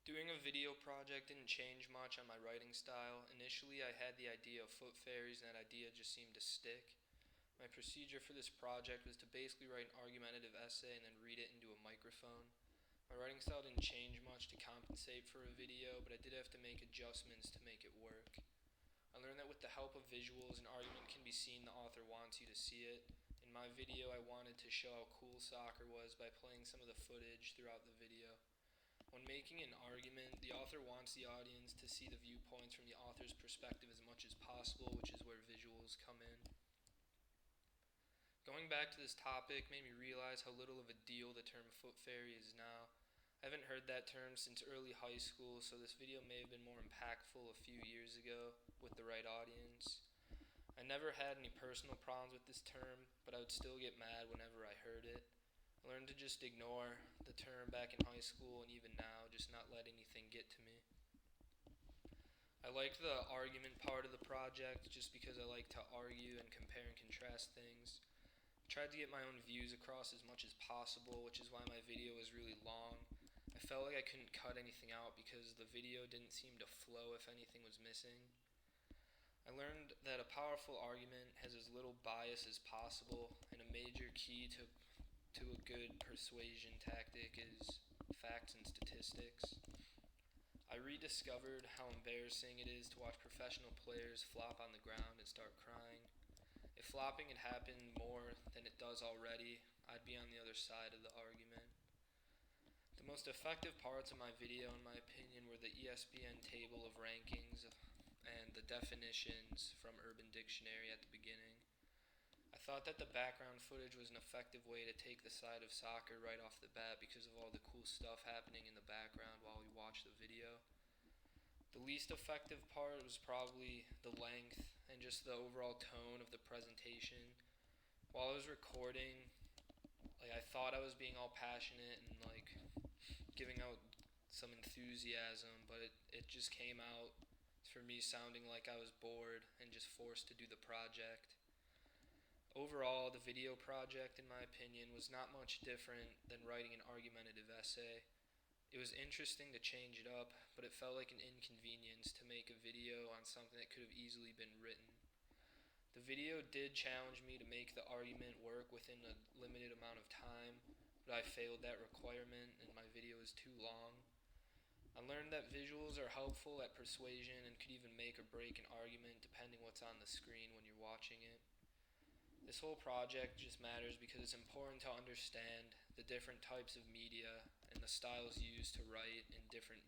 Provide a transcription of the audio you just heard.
Doing a video project didn't change much on my writing style. Initially, I had the idea of foot fairies, and that idea just seemed to stick. My procedure for this project was to basically write an argumentative essay and then read it into a microphone. My writing style didn't change much to compensate for a video, but I did have to make adjustments to make it work. I learned that with the help of visuals, an argument can be seen the author wants you to see it. In my video, I wanted to show how cool soccer was by playing some of the footage throughout the video. When making an argument, the author wants the audience to see the viewpoints from the author's perspective as much as possible, which is where visuals come in. Going back to this topic made me realize how little of a deal the term foot fairy is now. I haven't heard that term since early high school, so this video may have been more impactful a few years ago with the right audience. I never had any personal problems with this term, but I would still get mad whenever I heard it. I learned to just ignore the term back in high school and even now, just not let anything get to me. I liked the argument part of the project just because I like to argue and compare and contrast things. I tried to get my own views across as much as possible, which is why my video was really long. I felt like I couldn't cut anything out because the video didn't seem to flow if anything was missing. I learned that a powerful argument has as little bias as possible, and a major key to a good persuasion tactic is facts and statistics. I rediscovered how embarrassing it is to watch professional players flop on the ground and start crying. If flopping had happened more than it does already, I'd be on the other side of the argument. The most effective parts of my video, in my opinion, were the ESPN table of rankings and the definitions from Urban Dictionary at the beginning. I thought that the background footage was an effective way to take the side of soccer right off the bat because of all the cool stuff happening in the background while we watch the video. The least effective part was probably the length and just the overall tone of the presentation. While I was recording, I thought I was being all passionate and giving out some enthusiasm, but it just came out for me sounding like I was bored and just forced to do the project. Overall, the video project, in my opinion, was not much different than writing an argumentative essay. It was interesting to change it up, but it felt like an inconvenience to make a video on something that could have easily been written. The video did challenge me to make the argument work within a limited amount of time, but I failed that requirement and my video is too long. I learned that visuals are helpful at persuasion and could even make or break an argument depending what's on the screen when you're watching it. This whole project just matters because it's important to understand the different types of media and the styles used to write in different